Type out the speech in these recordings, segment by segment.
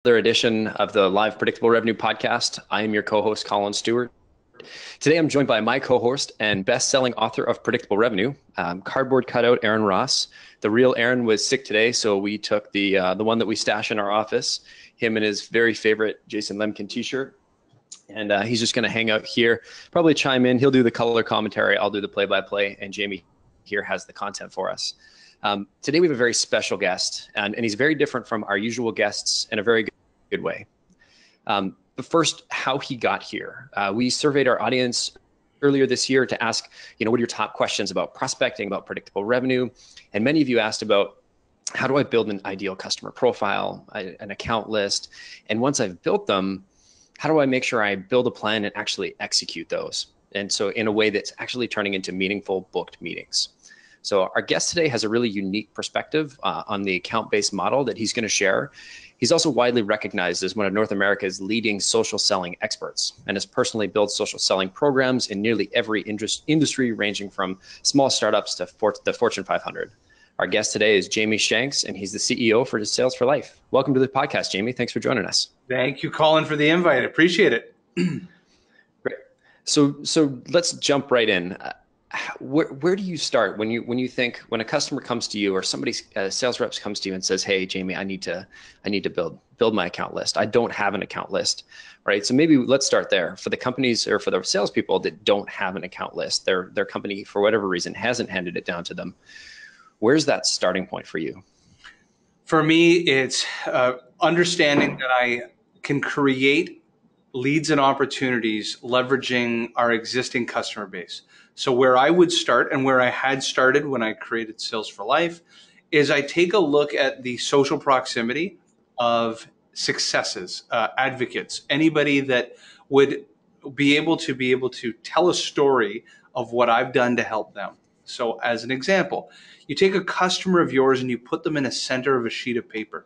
edition of the Live Predictable Revenue podcast. I am your co-host, Colin Stewart. Today, I'm joined by my co-host and best-selling author of Predictable Revenue, cardboard cutout Aaron Ross. The real Aaron was sick today, so we took the one that we stash in our office, him and his very favorite Jason Lemkin t-shirt. And he's just going to hang out here, probably chime in. He'll do the color commentary. I'll do the play-by-play, and Jamie here has the content for us. Today, we have a very special guest, and he's very different from our usual guests in a very good way. But first, how he got here. We surveyed our audience earlier this year to ask, what are your top questions about prospecting, about predictable revenue? And many of you asked about, how do I build an ideal customer profile, an account list? And once I've built them, how do I make sure I build a plan and actually execute those? And so in a way that's actually turning into meaningful booked meetings. So our guest today has a really unique perspective on the account-based model that he's going to share. He's also widely recognized as one of North America's leading social selling experts and has personally built social selling programs in nearly every industry, ranging from small startups to the Fortune 500. Our guest today is Jamie Shanks, and he's the CEO for Sales for Life. Welcome to the podcast, Jamie. Thanks for joining us. Thank you, Colin, for the invite. I appreciate it. Great. So let's jump right in. Where do you start when a customer comes to you, or somebody sales reps comes to you and says, "Hey, Jamie, I need to build my account list. I don't have an account list," right? So maybe let's start there. For the companies or for the salespeople that don't have an account list, their company for whatever reason hasn't handed it down to them. Where's that starting point for you? For me, it's understanding that I can create leads and opportunities leveraging our existing customer base. So where I would start, and where I had started when I created Sales for Life, is I take a look at the social proximity of successes, advocates, anybody that would be able to tell a story of what I've done to help them. So as an example, you take a customer of yours and you put them in the center of a sheet of paper,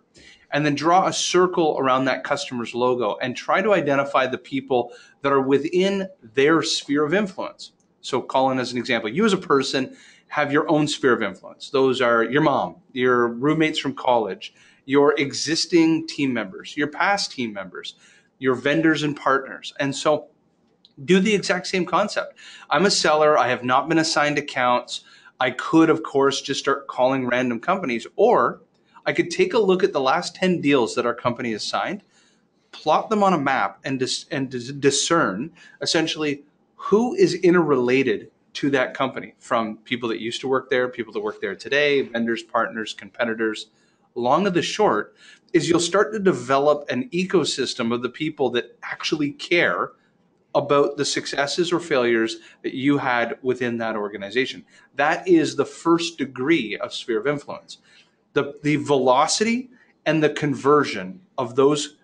and then draw a circle around that customer's logo and try to identify the people that are within their sphere of influence. So Colin, as an example, you as a person have your own sphere of influence. Those are your mom, your roommates from college, your existing team members, your past team members, your vendors and partners. And so do the exact same concept. I'm a seller. I have not been assigned accounts. I could, of course, just start calling random companies, or I could take a look at the last 10 deals that our company has signed, plot them on a map, and discern essentially who is interrelated to that company, from people that used to work there, people that work there today, vendors, partners, competitors. Long of the short is you'll start to develop an ecosystem of the people that actually care about the successes or failures that you had within that organization. That is the first degree of sphere of influence. The velocity and the conversion of those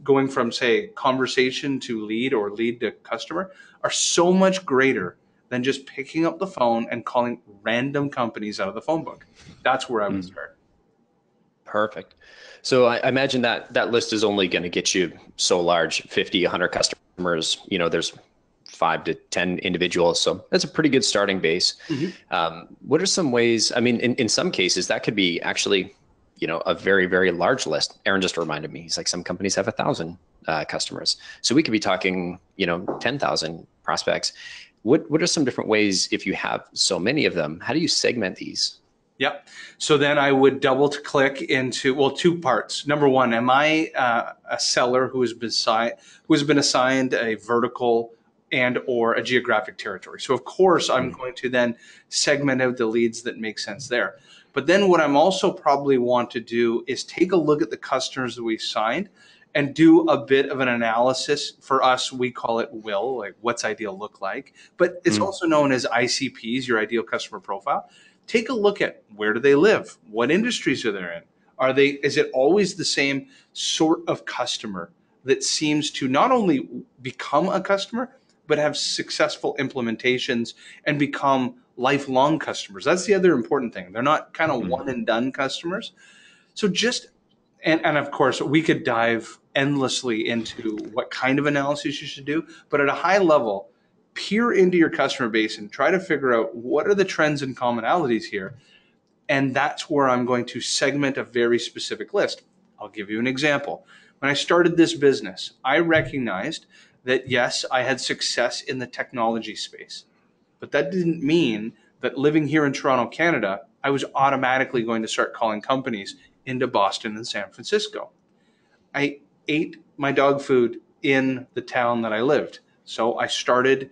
going from, say, conversation to lead or lead to customer are so much greater than just picking up the phone and calling random companies out of the phone book. That's where I would start. Perfect. So I imagine that list is only going to get you so large, 50, 100 customers. There's 5 to 10 individuals. So that's a pretty good starting base. Mm-hmm. What are some ways, in some cases that could be actually, a very, very large list. Aaron just reminded me, he's like, some companies have 1,000 customers. So we could be talking, 10,000 prospects. What are some different ways, if you have so many of them, how do you segment these? Yep. So then I would double click into, 2 parts. Number one, am I a seller who has been assigned a vertical and or a geographic territory? So of course, I'm going to then segment out the leads that make sense there. But then what I'm also probably want to do is take a look at the customers that we've signed and do a bit of an analysis. For us, we call it WIL, like what's ideal look like, but it's also known as ICPs, your ideal customer profile. Take a look at, where do they live? What industries are they in? Is it always the same sort of customer that seems to not only become a customer, but have successful implementations and become lifelong customers? That's the other important thing. They're not kind of one and done customers. So and of course, we could dive endlessly into what kind of analysis you should do, but at a high level, peer into your customer base and try to figure out what are the trends and commonalities here. And that's where I'm going to segment a very specific list. I'll give you an example. When I started this business, I recognized that yes, I had success in the technology space, but that didn't mean that living here in Toronto, Canada, I was automatically going to start calling companies into Boston and San Francisco. I ate my dog food in the town that I lived. So I started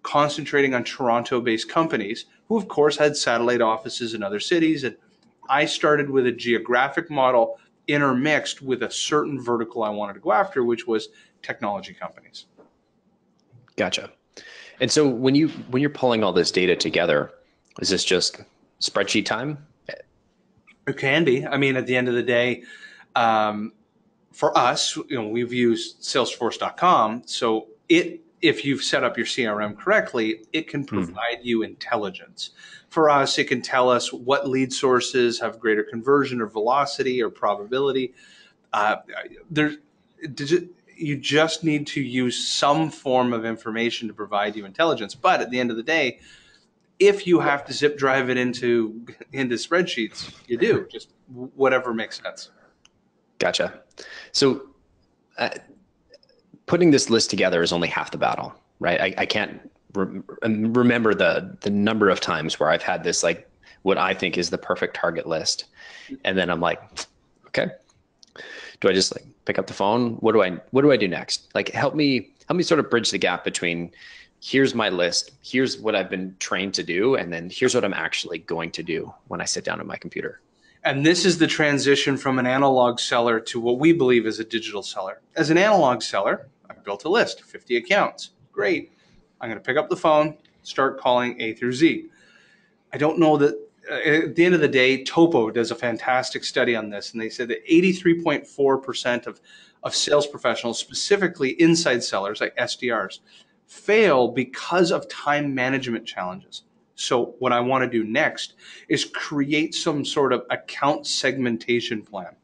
concentrating on Toronto-based companies who, of course, had satellite offices in other cities. And I started with a geographic model intermixed with a certain vertical I wanted to go after, which was technology companies. Gotcha. And so when you're pulling all this data together, is this just spreadsheet time? It can be. I mean, at the end of the day, for us, we've used Salesforce.com. So if you've set up your CRM correctly, it can provide you intelligence. For us, it can tell us what lead sources have greater conversion or velocity or probability. You just need to use some form of information to provide you intelligence. But at the end of the day, if you have to zip drive it into spreadsheets, you do, just whatever makes sense. Gotcha. So putting this list together is only half the battle, right? I can't remember the number of times where I've had this, like, what I think is the perfect target list. And then I'm like, okay, do I just like pick up the phone? What do I do next? Like, help me sort of bridge the gap between here's my list, here's what I've been trained to do, and then here's what I'm actually going to do when I sit down at my computer. And this is the transition from an analog seller to what we believe is a digital seller. As an analog seller, I built a list, 50 accounts. Great. I'm going to pick up the phone, start calling A through Z. I don't know that at the end of the day, Topo does a fantastic study on this, and they said that 83.4% of sales professionals, specifically inside sellers like SDRs, fail because of time management challenges. So what I want to do next is create some sort of account segmentation plan.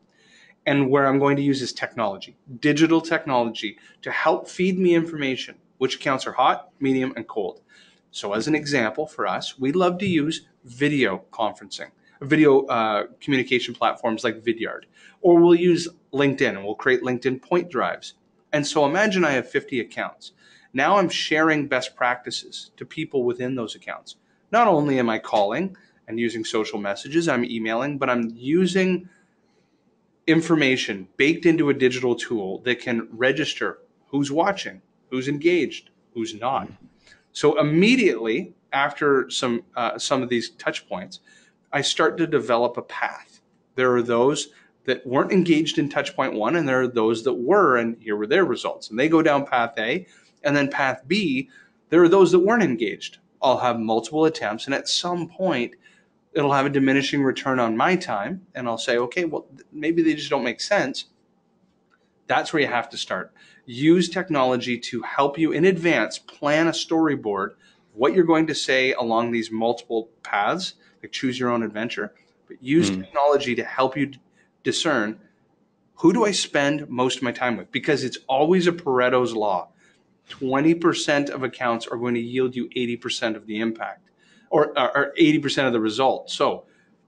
And where I'm going to use is technology, digital technology, to help feed me information, which accounts are hot, medium, and cold. So as an example for us, we love to use video conferencing, video communication platforms like Vidyard, or we'll use LinkedIn and we'll create LinkedIn point drives. And so imagine I have 50 accounts. Now I'm sharing best practices to people within those accounts. Not only am I calling and using social messages, I'm emailing, but I'm using information baked into a digital tool that can register who's watching, who's engaged, who's not. So immediately after some of these touch points, I start to develop a path. There are those that weren't engaged in touch point one, and there are those that were, and here were their results. And they go down path A, and then path B, there are those that weren't engaged. I'll have multiple attempts, and at some point, it'll have a diminishing return on my time, and I'll say, okay, well, maybe they just don't make sense. That's where you have to start. Use technology to help you in advance plan a storyboard, what you're going to say along these multiple paths, like choose your own adventure, but use technology to help you discern who do I spend most of my time with, because it's always a Pareto's law. 20% of accounts are going to yield you 80% of the impact or 80% of the result. So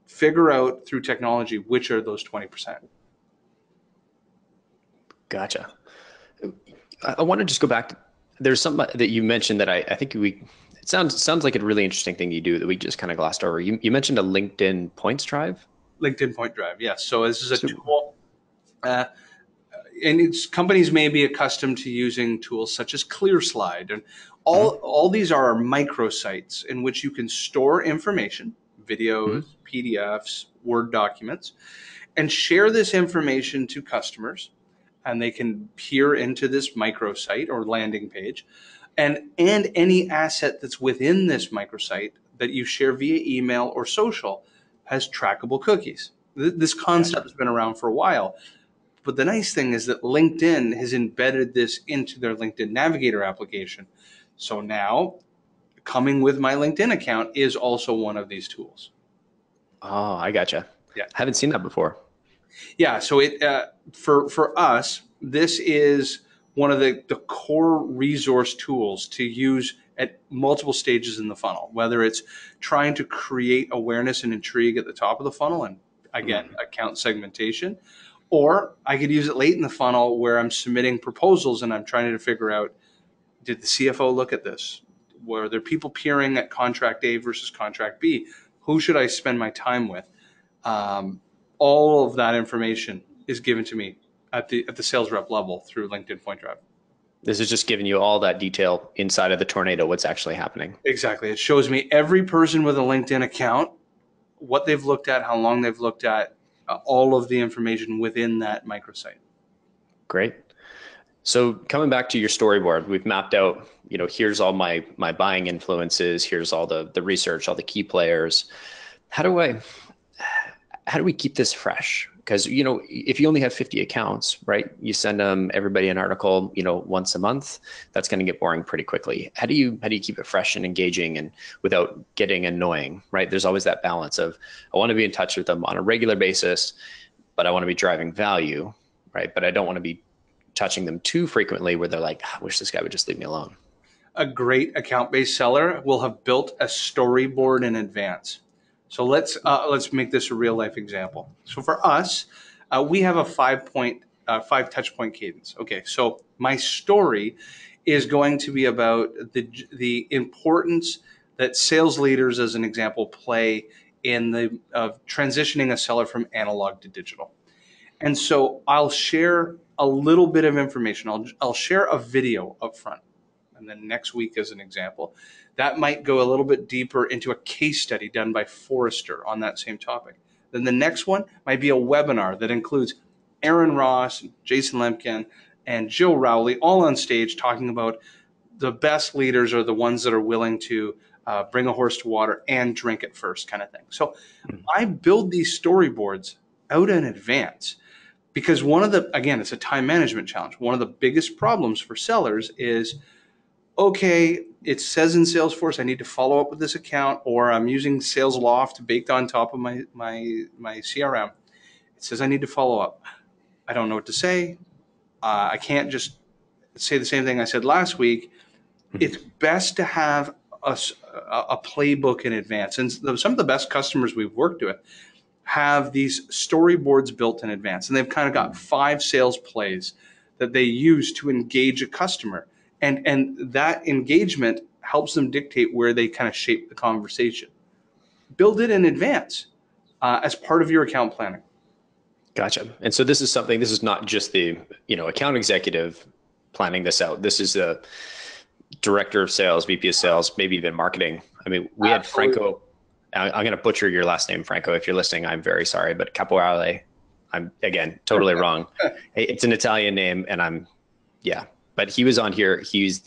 figure out through technology which are those 20%. Gotcha. I want to just go back. There's something that you mentioned that I think it sounds like a really interesting thing you do that we just kind of glossed over. You mentioned a LinkedIn points drive. LinkedIn point drive, yes. So this is a tool, and companies may be accustomed to using tools such as ClearSlide, and all these are microsites in which you can store information, videos, PDFs, Word documents, and share this information to customers. And they can peer into this microsite or landing page, and any asset that's within this microsite that you share via email or social has trackable cookies. This concept has been around for a while, but the nice thing is that LinkedIn has embedded this into their LinkedIn Navigator application. So now, coming with my LinkedIn account is also one of these tools. Oh, I gotcha. Yeah, haven't seen that before. Yeah, so it for us, this is one of the core resource tools to use at multiple stages in the funnel, whether it's trying to create awareness and intrigue at the top of the funnel, and again, account segmentation, Or I could use it late in the funnel where I'm submitting proposals and I'm trying to figure out, did the CFO look at this? Were there people peering at contract A versus contract B? Who should I spend my time with? All of that information is given to me at the sales rep level through LinkedIn Point Drive. This is just giving you all that detail inside of the tornado, what's actually happening. Exactly. It shows me every person with a LinkedIn account, what they've looked at, how long they've looked at, all of the information within that microsite. Great. So coming back to your storyboard, we've mapped out, here's all my buying influences, here's all the research, all the key players. How do we keep this fresh? Because, if you only have 50 accounts, right, you send them everybody an article, once a month, that's going to get boring pretty quickly. How do you keep it fresh and engaging and without getting annoying, right? There's always that balance of, I want to be in touch with them on a regular basis, but I want to be driving value, right? But I don't want to be touching them too frequently where they're like, I wish this guy would just leave me alone. A great account-based seller will have built a storyboard in advance. So let's make this a real life example. So for us, we have a five touch point cadence. Okay, so my story is going to be about the importance that sales leaders, as an example, play in the transitioning a seller from analog to digital. And so I'll share a little bit of information. I'll share a video up front. And then next week, as an example, that might go a little bit deeper into a case study done by Forrester on that same topic. Then the next one might be a webinar that includes Aaron Ross, Jason Lemkin, and Jill Rowley all on stage talking about the best leaders are the ones that are willing to bring a horse to water and drink it first, kind of thing. So I build these storyboards out in advance because again, it's a time management challenge. One of the biggest problems for sellers is, okay, it says in Salesforce I need to follow up with this account, or I'm using Sales Loft baked on top of my CRM. It says I need to follow up. I don't know what to say. I can't just say the same thing I said last week. It's best to have a playbook in advance. And some of the best customers we've worked with have these storyboards built in advance. And they've kind of got 5 sales plays that they use to engage a customer. And that engagement helps them dictate where they kind of shape the conversation. Build it in advance as part of your account planning. Gotcha. And so this is not just the, account executive planning this out. This is the director of sales, VP of sales, maybe even marketing. I mean, we had Franco. I'm going to butcher your last name, Franco. If you're listening, I'm very sorry, but Caporale, I'm again, totally wrong. It's an Italian name and but he was on here. He's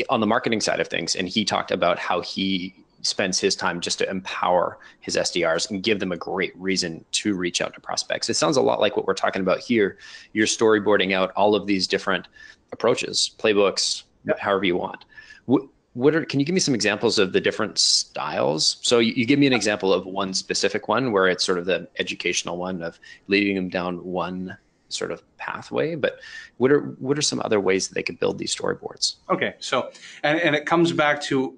on the marketing side of things. And he talked about how he spends his time just to empower his SDRs and give them a great reason to reach out to prospects. It sounds a lot like what we're talking about here. You're storyboarding out all of these different approaches, playbooks, however you want. Can you give me some examples of the different styles? So you give me an example of one specific one where it's sort of the educational one of leading them down one sort of pathway, but what are some other ways that they could build these storyboards? Okay, so and it comes back to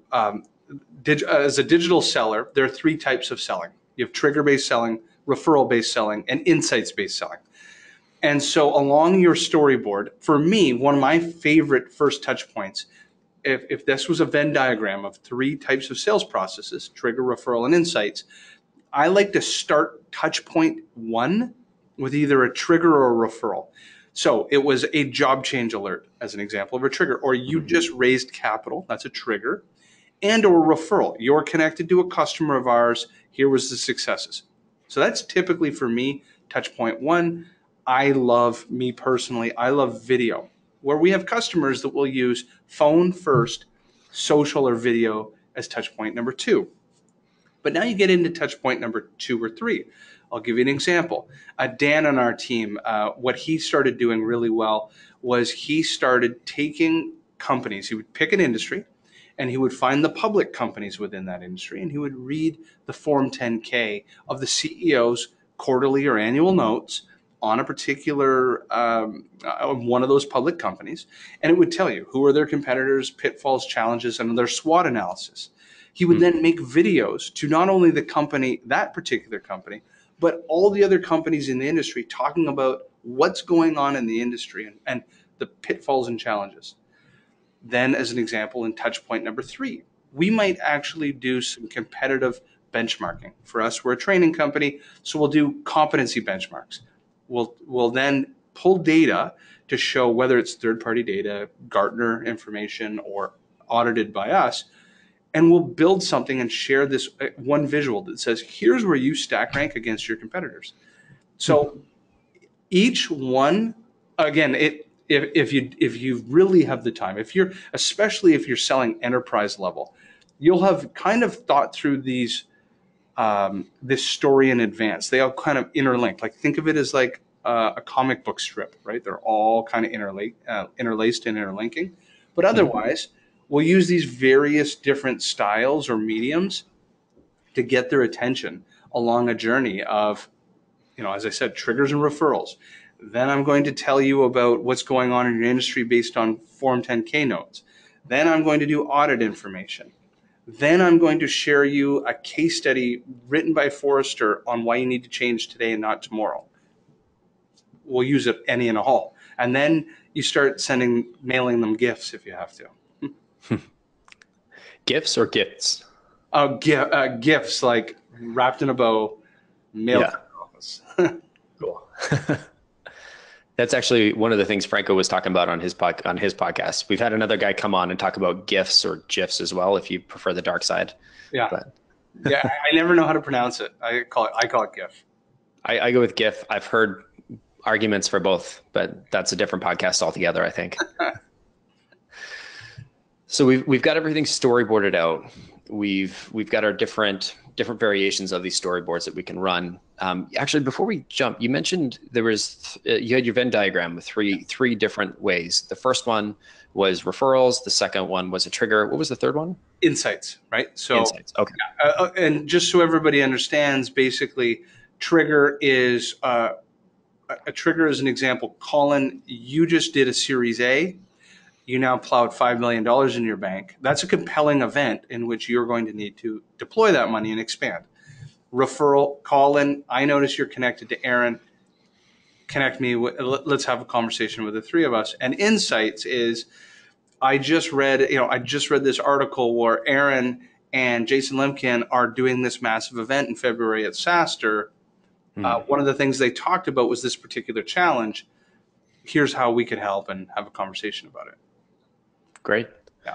as a digital seller, there are 3 types of selling. You have trigger-based selling, referral-based selling, and insights-based selling. And so along your storyboard, for me, one of my favorite first touch points, if this was a Venn diagram of 3 types of sales processes, trigger, referral, and insights, I like to start touch point 1 with either a trigger or a referral. So it was a job change alert as an example of a trigger, or you just raised capital, that's a trigger, and or a referral. You're connected to a customer of ours, here was the successes. So that's typically for me, touch point 1. Me personally, I love video, where we have customers that will use phone first, social or video as touch point number 2. But now you get into touch point number 2 or 3. I'll give you an example. Dan on our team, what he started doing really well was he started taking companies. He would pick an industry and he would find the public companies within that industry and he would read the Form 10K of the CEO's quarterly or annual notes on a particular one of those public companies. And it would tell you who are their competitors, pitfalls, challenges, and their SWOT analysis. He would then make videos to not only the company, that particular company, but all the other companies in the industry talking about what's going on in the industry and the pitfalls and challenges. Then, as an example, in touch point number 3, we might actually do some competitive benchmarking. For us, we're a training company, so we'll do competency benchmarks. We'll then pull data to show whether it's third-party data, Gartner information, or audited by us, and we'll build something and share this one visual that says, here's where you stack rank against your competitors. So each one, again, if you really have the time, especially if you're selling enterprise level, you'll have kind of thought through this story in advance. They all kind of interlinked. Like, think of it as like a comic book strip, right? They're all kind of interlaced and interlinking. But otherwise, we'll use these various different styles or mediums to get their attention along a journey of, as I said, triggers and referrals. Then I'm going to tell you about what's going on in your industry based on Form 10K notes. Then I'm going to do audit information. Then I'm going to share you a case study written by Forrester on why you need to change today and not tomorrow. We'll use it any and all. And then you start mailing them gifts if you have to. Gifts or gifts? Gifts, like wrapped in a bow, mailed to the office. Cool. That's actually one of the things Franco was talking about on his podcast. We've had another guy come on and talk about GIFs or GIFs as well, if you prefer the dark side. Yeah. Yeah. I never know how to pronounce it. I call it GIF. I go with GIF. I've heard arguments for both, but that's a different podcast altogether, I think. So we've got everything storyboarded out. We've got our different variations of these storyboards that we can run. Actually, before we jump, you mentioned you had your Venn diagram with three different ways. The first one was referrals. The second one was a trigger. What was the third one? Insights, right? So insights. Okay. And just so everybody understands, basically, trigger is a trigger is an example. Colin, you just did a Series A. You now plowed $5 million in your bank. That's a compelling event in which you're going to need to deploy that money and expand. Referral, Colin, I notice you're connected to Aaron. Connect me. Let's have a conversation with the three of us. And insights is, I just read this article where Aaron and Jason Lemkin are doing this massive event in February at SaaStr. One of the things they talked about was this particular challenge. Here's how we could help and have a conversation about it. Great. Yeah.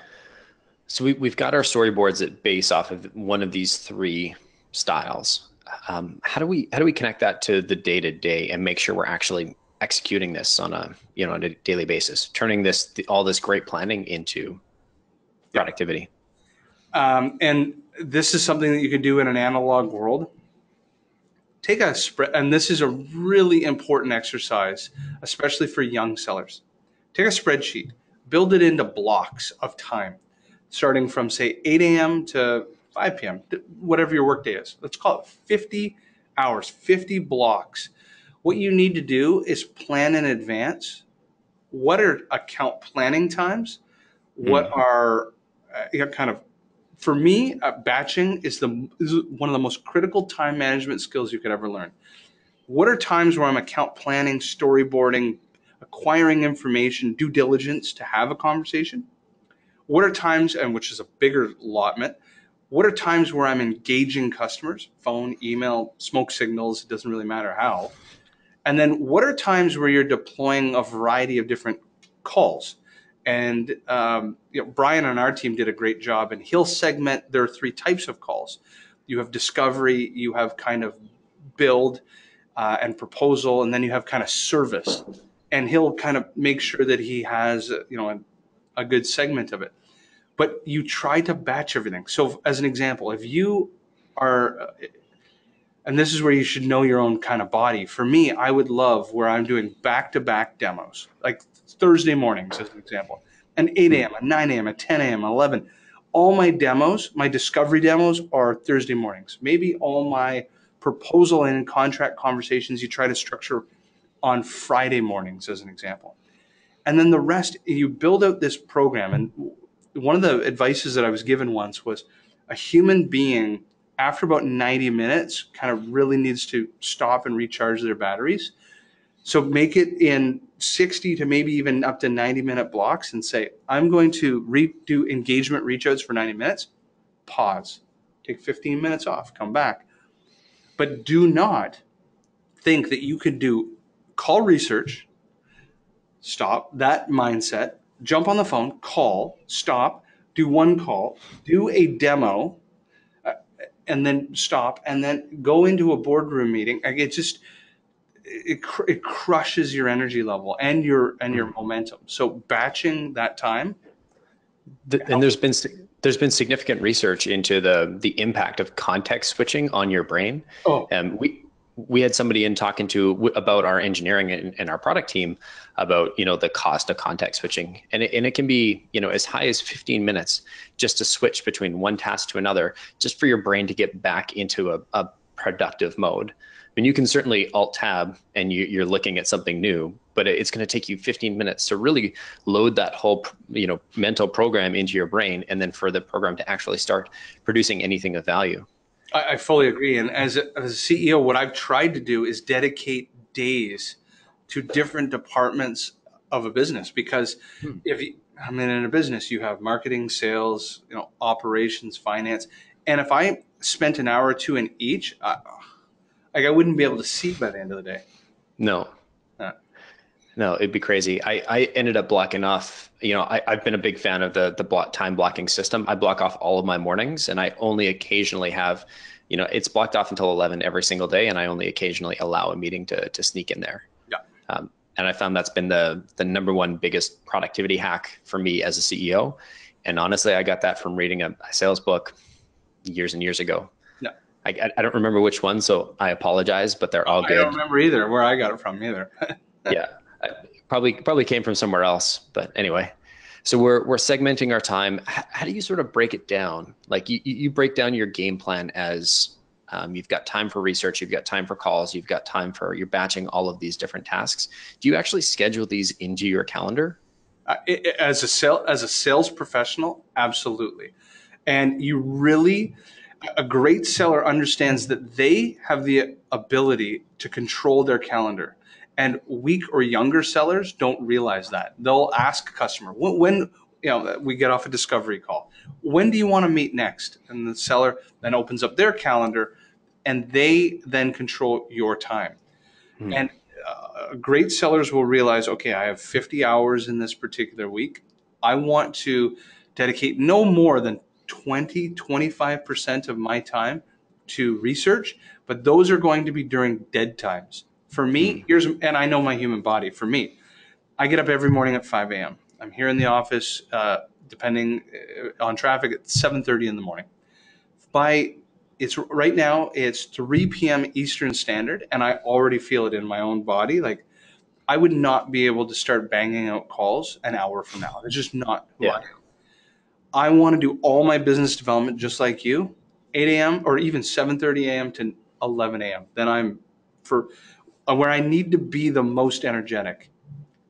So we've got our storyboards that base off of one of these three styles. How do we connect that to the day to day and make sure we're actually executing this on a daily basis, turning all this great planning into productivity? And this is something that you could do in an analog world. Take a spread, and this is a really important exercise, especially for young sellers. Take a spreadsheet, build it into blocks of time, starting from, say, 8 a.m. to 5 p.m., whatever your workday is. Let's call it 50 hours, 50 blocks. What you need to do is plan in advance. What are account planning times? What are for me, batching is one of the most critical time management skills you could ever learn. What are times where I'm account planning, storyboarding, acquiring information, due diligence to have a conversation? What are times, and which is a bigger allotment, what are times where I'm engaging customers, phone, email, smoke signals, it doesn't really matter how. And then what are times where you're deploying a variety of different calls? And Brian on our team did a great job, and he'll segment. There are 3 types of calls. You have discovery, you have kind of build and proposal, and then you have kind of service. And he'll kind of make sure that he has a good segment of it. But you try to batch everything. So as an example, if you are, and this is where you should know your own kind of body. For me, I would love where I'm doing back-to-back demos, like Thursday mornings as an example, and 8 a.m., and 9 a.m., and 10 a.m., 11. All my demos, my discovery demos are Thursday mornings. Maybe all my proposal and contract conversations you try to structure on Friday mornings as an example. And then the rest, you build out this program. And one of the advices that I was given once was a human being after about 90 minutes, kind of really needs to stop and recharge their batteries. So make it in 60 to maybe even up to 90-minute blocks and say, I'm going to do engagement reach outs for 90 minutes, pause, take 15 minutes off, come back. But do not think that you could do call research, stop that mindset, jump on the phone, call, stop, do one call, do a demo, and then stop, and then go into a boardroom meeting. It crushes your energy level and your momentum. So batching that time. And there's been significant research into the impact of context switching on your brain. Oh, We had somebody in talking about our engineering and our product team about, the cost of context switching. And it can be, as high as 15 minutes just to switch between one task to another, just for your brain to get back into a productive mode. I mean, you can certainly alt tab and you're looking at something new, but it's going to take you 15 minutes to really load that whole, mental program into your brain, and then for the program to actually start producing anything of value. I fully agree. And as a CEO, what I've tried to do is dedicate days to different departments of a business, because in a business, you have marketing, sales, operations, finance. And if I spent an hour or two in each, I wouldn't be able to see by the end of the day. No. No, it'd be crazy. I ended up blocking off, I've been a big fan of the time blocking system. I block off all of my mornings, and I only occasionally have, it's blocked off until 11 every single day. And I only occasionally allow a meeting to sneak in there. Yeah. And I found that's been the number one biggest productivity hack for me as a CEO. And honestly, I got that from reading a sales book years and years ago. Yeah. I don't remember which one, so I apologize, but they're all good. I don't remember either where I got it from either. Yeah. Probably came from somewhere else, but anyway. So we're segmenting our time. How do you sort of break it down? Like you break down your game plan as you've got time for research, you've got time for calls, you've got time for you're batching all of these different tasks. Do you actually schedule these into your calendar? As a sales professional, absolutely. And a great seller understands that they have the ability to control their calendar. And weak or younger sellers don't realize that. They'll ask a customer, when we get off a discovery call, when do you want to meet next? And the seller then opens up their calendar, and they then control your time. And great sellers will realize, okay, I have 50 hours in this particular week. I want to dedicate no more than 25% of my time to research, but those are going to be during dead times. For me, and I know my human body. For me, I get up every morning at 5 a.m. I'm here in the office, depending on traffic, at 7:30 in the morning. Right now, it's 3 p.m. Eastern Standard, and I already feel it in my own body. Like, I would not be able to start banging out calls an hour from now. It's just not who I am. I want to do all my business development just like you, 8 a.m. or even 7:30 a.m. to 11 a.m. Then I'm where I need to be the most energetic.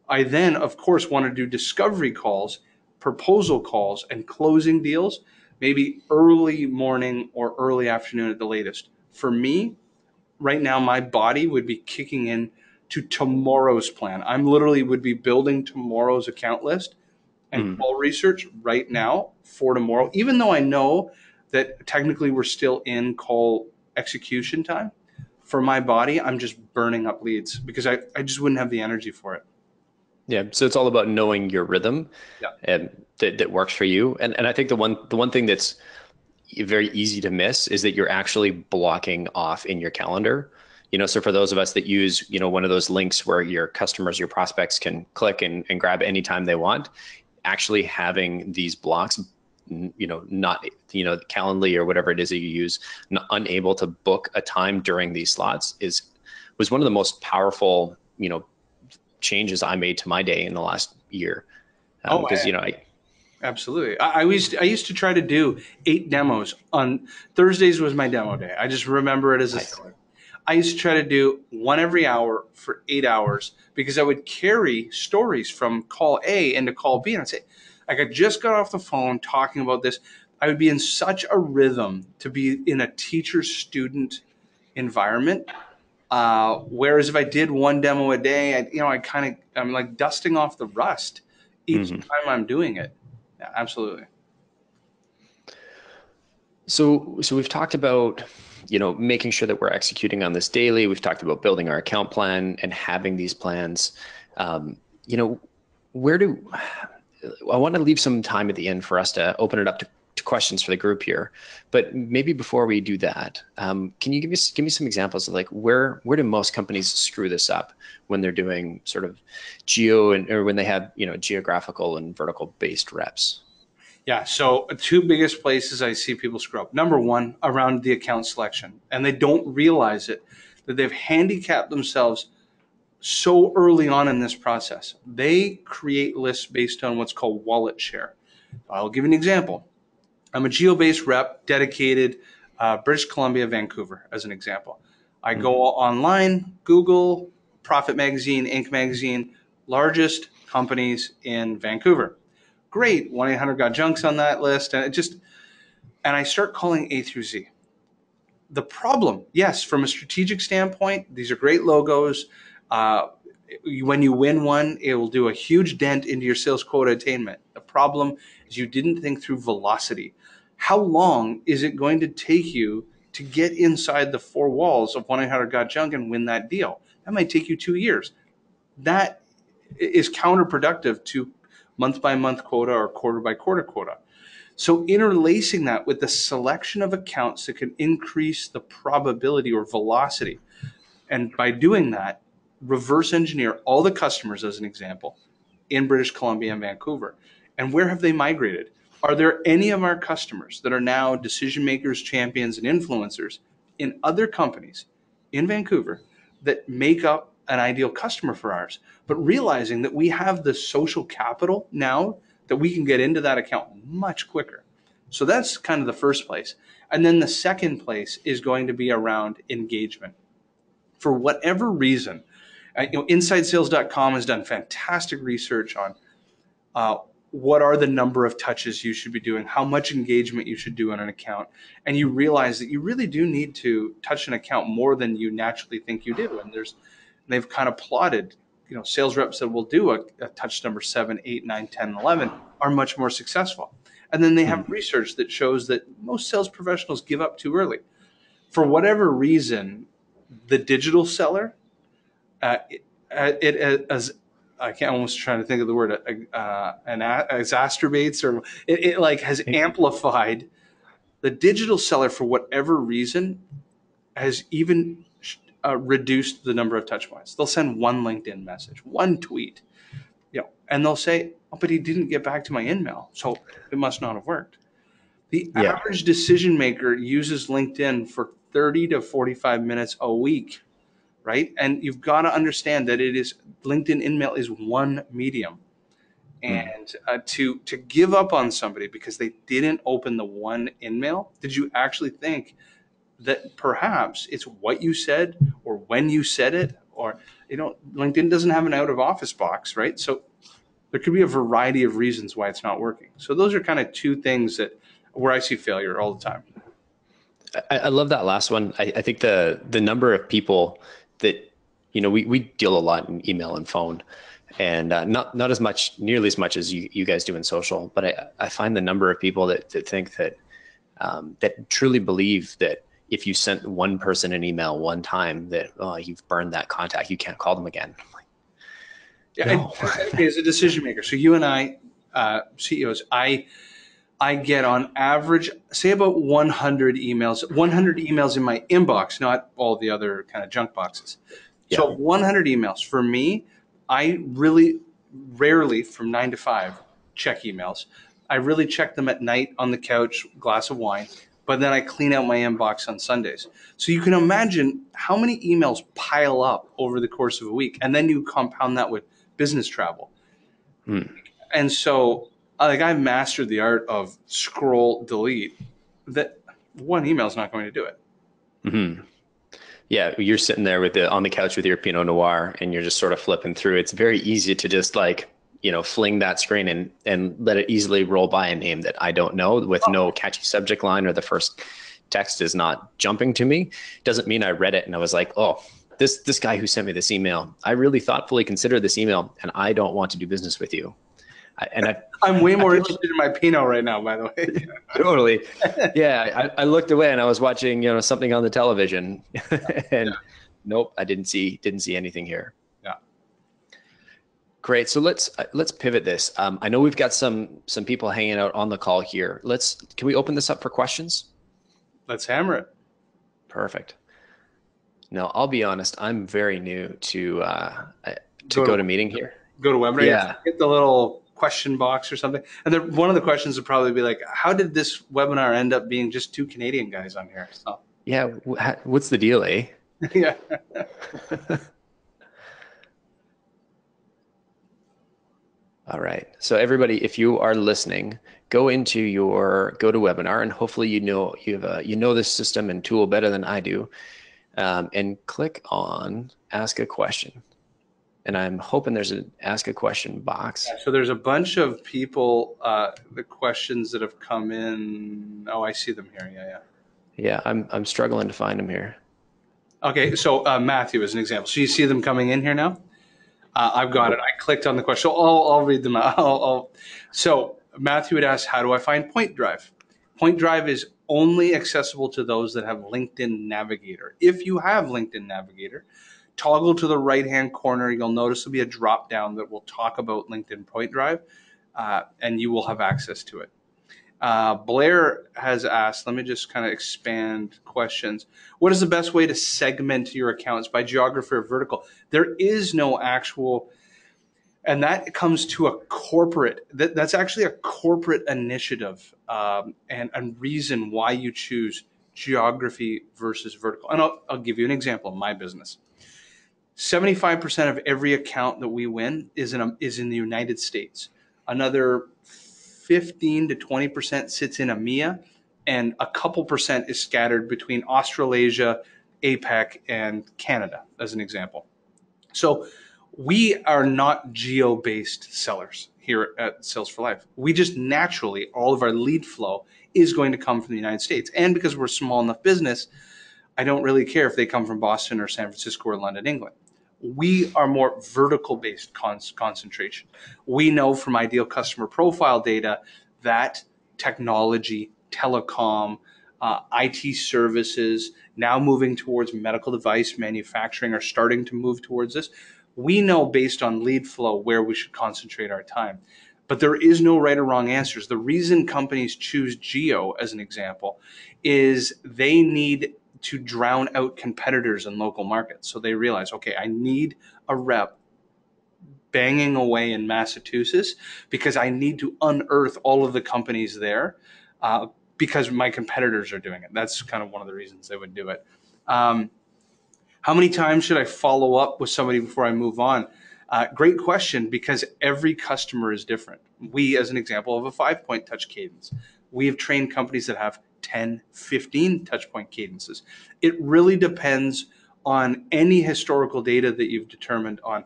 I then, of course, want to do discovery calls, proposal calls, and closing deals, maybe early morning or early afternoon at the latest. For me, right now, my body would be kicking in to tomorrow's plan. I'm literally would be building tomorrow's account list and call research right now for tomorrow, even though I know that technically we're still in call execution time. For my body, I'm just burning up leads because I just wouldn't have the energy for it. Yeah. So it's all about knowing your rhythm and that works for you. And I think the one thing that's very easy to miss is that you're actually blocking off in your calendar. So for those of us that use, one of those links where your customers, your prospects can click and grab anytime they want, actually having these blocks, not, Calendly or whatever it is that you use, unable to book a time during these slots was one of the most powerful, changes I made to my day in the last year. Because, absolutely. I used to try to do 8 demos on Thursdays was my demo day. I just remember it as a seller. I used to try to do one every hour for 8 hours because I would carry stories from call A into call B. And I'd say, I just got off the phone talking about this. I would be in such a rhythm to be in a teacher-student environment. Whereas if I did one demo a day, I'm like dusting off the rust each Mm-hmm. time I'm doing it. Yeah, absolutely. So we've talked about, making sure that we're executing on this daily. We've talked about building our account plan and having these plans. Um, you know, where do I want to leave some time at the end for us to open it up to questions for the group here. But maybe before we do that, can you give me some examples of like where do most companies screw this up when they're doing sort of or when they have, geographical and vertical based reps? Yeah. So two biggest places I see people screw up. Number one, around the account selection, and they don't realize it, that they've handicapped themselves so early on in this process. They create lists based on what's called wallet share. I'll give you an example. I'm a geo-based rep, dedicated British Columbia, Vancouver, as an example. I go online, Google, Profit Magazine, Inc. Magazine, largest companies in Vancouver. Great, 1-800-GOT-JUNK's on that list, and I start calling A through Z. The problem, yes, from a strategic standpoint, these are great logos. When you win one, it will do a huge dent into your sales quota attainment. The problem is you didn't think through velocity. How long is it going to take you to get inside the four walls of 1-800-GOT-JUNK and win that deal? That might take you 2 years. That is counterproductive to month by month quota or quarter by quarter quota. So interlacing that with the selection of accounts that can increase the probability or velocity. And by doing that, reverse engineer all the customers, as an example, in British Columbia and Vancouver. And where have they migrated? Are there any of our customers that are now decision makers, champions, and influencers in other companies in Vancouver that make up an ideal customer for ours? But realizing that we have the social capital now that we can get into that account much quicker. So that's kind of the first place. And then the second place is going to be around engagement. For whatever reason, InsideSales.com has done fantastic research on what are the number of touches you should be doing, how much engagement you should do on an account. And you realize that you really do need to touch an account more than you naturally think you do. And they've kind of plotted, sales reps that will do a touch number 7, 8, 9, 10, and 11 are much more successful. And then they have research that shows that most sales professionals give up too early. For whatever reason, the digital seller, as I can't almost trying to think of the word, exacerbates, or it like has amplified. The digital seller, for whatever reason, has even reduced the number of touch points. They'll send one LinkedIn message, one tweet, and they'll say, "Oh, but he didn't get back to my email, so it must not have worked." The average decision maker uses LinkedIn for 30 to 45 minutes a week, right? And you've got to understand that LinkedIn InMail is one medium. And to give up on somebody because they didn't open the one InMail, did you actually think that perhaps it's what you said or when you said it? Or, LinkedIn doesn't have an out of office box, right? So there could be a variety of reasons why it's not working. So those are kind of two things where I see failure all the time. I love that last one. I think the number of people that, we deal a lot in email and phone, and not nearly as much as you guys do in social. But I find the number of people that think that that truly believe that if you sent one person an email one time, that you've burned that contact, you can't call them again. No. As a decision maker, so you and I, CEOs, I get on average, say about 100 emails in my inbox, not all the other kind of junk boxes. Yeah. So 100 emails. For me, I really rarely from 9 to 5 check emails. I really check them at night on the couch, glass of wine, but then I clean out my inbox on Sundays. So you can imagine how many emails pile up over the course of a week. And then you compound that with business travel. And so I've mastered the art of scroll, delete, that one email is not going to do it. Mm-hmm. Yeah, you're sitting there on the couch with your Pinot Noir and you're just sort of flipping through. It's very easy to just fling that screen and let it easily roll by a name that I don't know with no catchy subject line, or the first text is not jumping to me, doesn't mean I read it and I was like, oh, this guy who sent me this email, I really thoughtfully considered this email and I don't want to do business with you. I'm way more interested in my Pinot right now, by the way. Totally. Yeah. I looked away and I was watching, something on the television and nope, I didn't see anything here. Yeah. Great. So let's pivot this. I know we've got some people hanging out on the call here. Can we open this up for questions? Let's hammer it. Perfect. No, I'll be honest. I'm very new to GoToMeeting here. GoToWebinar. Yeah. Hit the little question box or something. And one of the questions would probably be like, how did this webinar end up being just 2 Canadian guys on here? So. Yeah. What's the deal, eh? Yeah. All right. So everybody, if you are listening, go into your GoToWebinar, and hopefully you know this system and tool better than I do, and click on Ask a Question. And I'm hoping there's an Ask a Question box. Yeah, so there's a bunch of people, the questions that have come in. Oh, I see them here. Yeah. Yeah, I'm struggling to find them here. Okay, so Matthew is an example. So you see them coming in here now? I've got it. I clicked on the question. So I'll read them out. So Matthew had asked, how do I find Point Drive? Point Drive is only accessible to those that have LinkedIn Navigator. If you have LinkedIn Navigator, toggle to the right-hand corner. You'll notice there'll be a drop-down that will talk about LinkedIn Point Drive, and you will have access to it. Blair has asked, let me just kind of expand questions. What is the best way to segment your accounts, by geography or vertical? There is no actual, and that comes to a corporate, that's actually a corporate initiative, and reason why you choose geography versus vertical. And I'll give you an example of my business. 75% of every account that we win is in the United States. Another 15 to 20% sits in EMEA, and a couple percent is scattered between Australasia, APAC, and Canada, as an example. So we are not geo-based sellers here at Sales for Life. We just naturally, all of our lead flow is going to come from the United States. And because we're a small enough business, I don't really care if they come from Boston or San Francisco or London, England. We are more vertical-based concentration. We know from ideal customer profile data that technology, telecom, IT services, now moving towards medical device manufacturing, are starting to move towards this. We know based on lead flow where we should concentrate our time. But there is no right or wrong answers. The reason companies choose geo, as an example, is they need to drown out competitors in local markets. So they realize, okay, I need a rep banging away in Massachusetts because I need to unearth all of the companies there because my competitors are doing it. That's kind of one of the reasons they would do it. How many times should I follow up with somebody before I move on? Great question, because every customer is different. We, as an example, have a 5-point touch cadence. We have trained companies that have 10, 15 touch point cadences. It really depends on any historical data that you've determined on,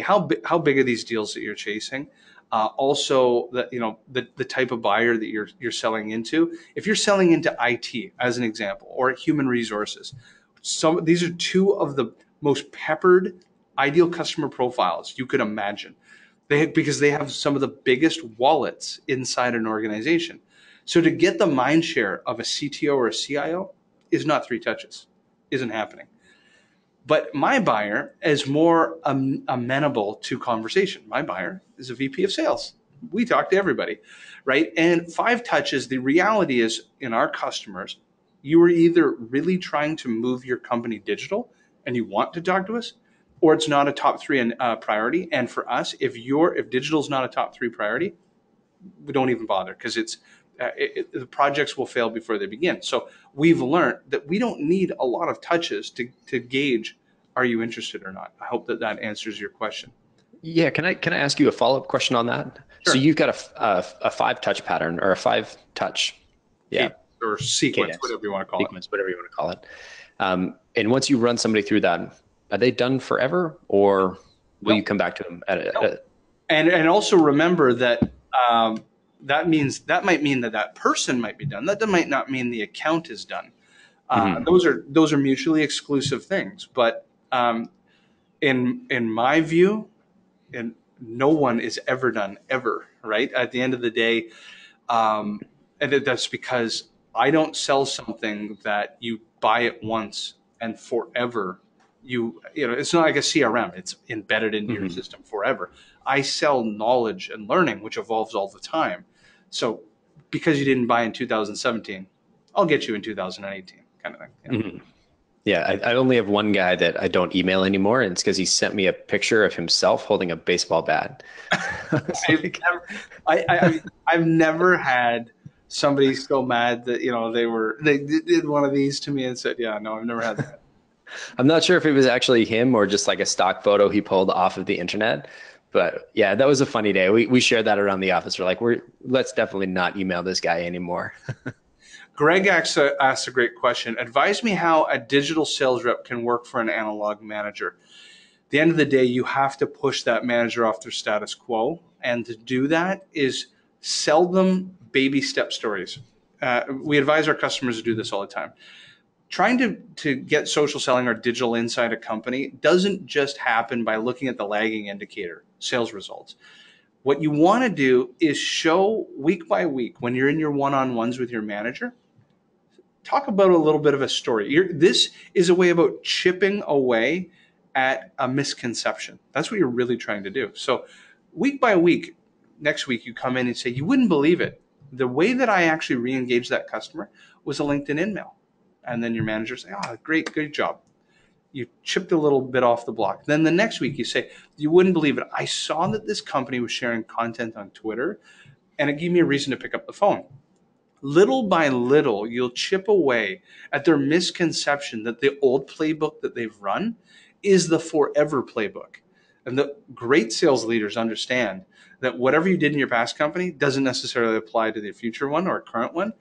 how big are these deals that you're chasing? Also, the type of buyer that you're selling into. If you're selling into IT, as an example, or human resources, these are 2 of the most peppered ideal customer profiles you could imagine. Because they have some of the biggest wallets inside an organization. So to get the mind share of a CTO or a CIO is not 3 touches, isn't happening. But my buyer is more amenable to conversation. My buyer is a VP of sales. We talk to everybody, right? And 5 touches, the reality is in our customers, you are either really trying to move your company digital and you want to talk to us, or it's not a top 3 priority. And for us, if digital is not a top 3 priority, we don't even bother, because the projects will fail before they begin. So we've learned that we don't need a lot of touches to gauge, are you interested or not? I hope that answers your question. Yeah, can I ask you a follow-up question on that? Sure. So you've got a 5-touch pattern, or a 5-touch, or sequence, whatever you want to call it. Whatever you want to call it. And once you run somebody through that, are they done forever, or will you come back to them And also remember that that might mean that that person might be done. That might not mean the account is done. Hmm. Those are mutually exclusive things. But in my view, and no one is ever done ever. Right at the end of the day, um, and that's because I don't sell something that you buy it once and forever. You know, it's not like a CRM. It's embedded into your Hmm. system forever. I sell knowledge and learning, which evolves all the time. So because you didn't buy in 2017, I'll get you in 2018, kind of thing. Yeah. Hmm. Yeah, I only have one guy that I don't email anymore, and it's because he sent me a picture of himself holding a baseball bat. It's I've like, never, I've never had somebody so mad that they did one of these to me and said, "Yeah, no, I've never had that." I'm not sure if it was actually him or just like a stock photo he pulled off of the internet. But yeah, that was a funny day. We shared that around the office. We're like, let's definitely not email this guy anymore. Greg asked a great question. Advise me how a digital sales rep can work for an analog manager. At the end of the day, you have to push that manager off their status quo, and to do that is sell them baby step stories. We advise our customers to do this all the time. Trying to get social selling or digital inside a company doesn't just happen by looking at the lagging indicator, sales results. What you want to do is show week by week when you're in your one-on-ones with your manager, talk about a little bit of a story. This is a way about chipping away at a misconception. That's what you're really trying to do. So week by week, next week you come in and say, you wouldn't believe it. The way that I actually re-engaged that customer was a LinkedIn email. And then your manager say, oh, great, good job. You chipped a little bit off the block. Then the next week you say, you wouldn't believe it. I saw that this company was sharing content on Twitter and it gave me a reason to pick up the phone. Little by little, you'll chip away at their misconception that the old playbook that they've run is the forever playbook. And the great sales leaders understand that whatever you did in your past company doesn't necessarily apply to the future one or current one,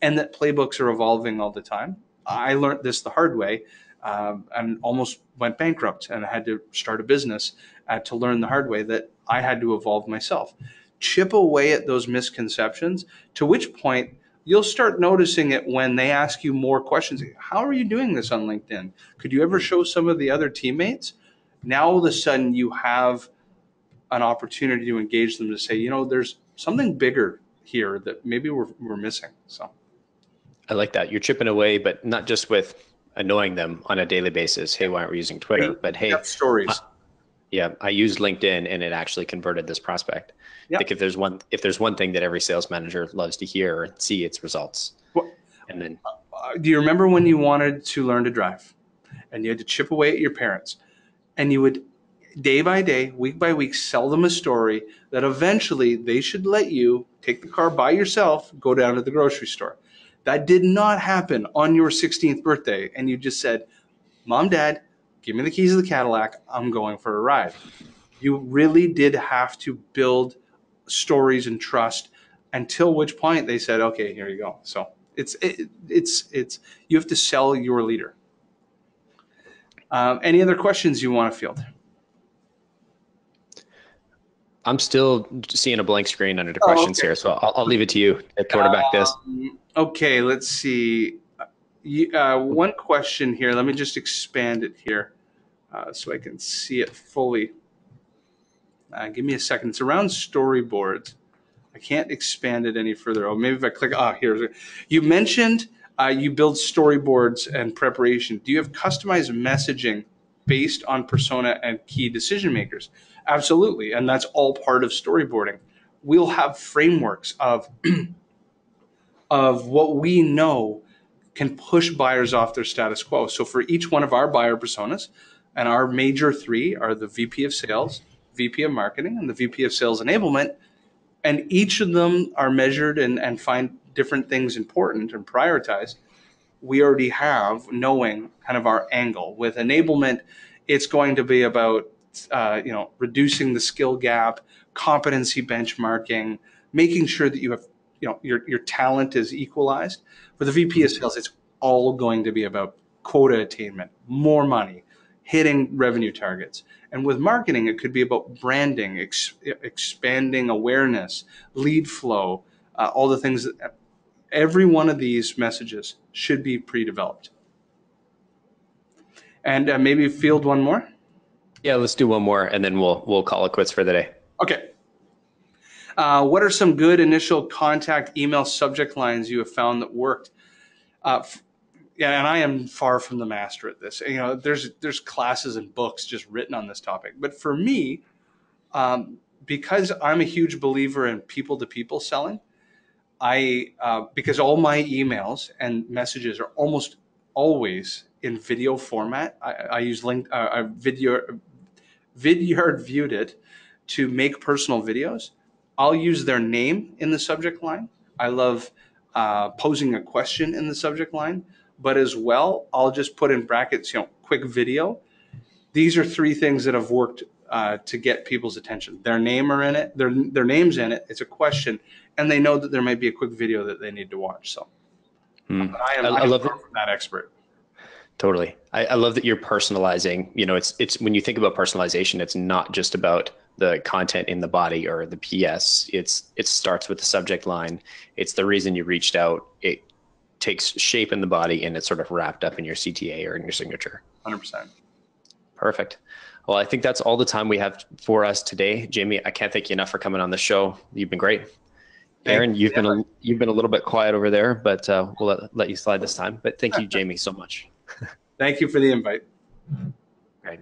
and that playbooks are evolving all the time. I learned this the hard way, and almost went bankrupt, and I had to start a business to learn the hard way that I had to evolve myself. Chip away at those misconceptions, to which point you'll start noticing it when they ask you more questions. How are you doing this on LinkedIn? Could you ever show some of the other teammates? Now all of a sudden you have an opportunity to engage them to say, there's something bigger here that maybe we're missing. So I like that. You're chipping away, but not just with annoying them on a daily basis. Hey, why aren't we using Twitter? great But hey, depth I, stories. yeah, I used LinkedIn and it actually converted this prospect. I Yeah. think if there's one thing that every sales manager loves to hear and see, it's results. Well, And then, do you remember when you wanted to learn to drive and you had to chip away at your parents and you would day by day, week by week, sell them a story that eventually they should let you take the car by yourself, go down to the grocery store? That did not happen on your 16th birthday. And you just said, Mom, Dad, give me the keys of the Cadillac. I'm going for a ride. You really did have to build stories and trust, until which point they said, okay, here you go. So it's you have to sell your leader. Any other questions you want to field? I'm still seeing a blank screen under the Oh, questions okay. here, so I'll leave it to you to quarterback this. Okay, let's see. One question here. Let me just expand it here so I can see it fully. Give me a second. It's around storyboards. I can't expand it any further. Oh, maybe if I click. Here. You mentioned you build storyboards and preparation. Do you have customized messaging based on persona and key decision makers? Absolutely, and that's all part of storyboarding. We'll have frameworks of what we know can push buyers off their status quo. So for each one of our buyer personas, and our major three are the VP of Sales, VP of Marketing, and the VP of Sales Enablement, and each of them are measured and find different things important and prioritized. We already have knowing kind of our angle. With enablement, it's going to be about reducing the skill gap, competency benchmarking, making sure that you have your talent is equalized. For the VP of Mhm. sales, it's all going to be about quota attainment, more money, hitting revenue targets. And with marketing, it could be about branding, expanding awareness, lead flow, all the things that every one of these messages should be pre-developed. And maybe field one more. Yeah, let's do one more, and then we'll call it quits for the day. Okay. What are some good initial contact email subject lines you have found that worked? Yeah, and I am far from the master at this. You know, there's classes and books just written on this topic. But for me, because I'm a huge believer in people-to-people selling, because all my emails and messages are almost always in video format. I use Vidyard viewed it to make personal videos. I'll use their name in the subject line. I love posing a question in the subject line, but as well, I'll just put in brackets, quick video. These are three things that have worked to get people's attention. Their name are in it. Their name's in it. It's a question, and they know that there might be a quick video that they need to watch. So, I love that expert. Totally. I love that you're personalizing. It's when you think about personalization, it's not just about the content in the body or the PS. It starts with the subject line. It's the reason you reached out. It takes shape in the body, and it's sort of wrapped up in your CTA or in your signature. 100%. Perfect. Well, I think that's all the time we have for us today. Jamie, I can't thank you enough for coming on the show. You've been great. Aaron, you've been a little bit quiet over there, but we'll let you slide this time. But thank you, Jamie, so much. Thank you for the invite. Great.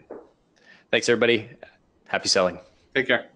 Thanks, everybody. Happy selling. Take care.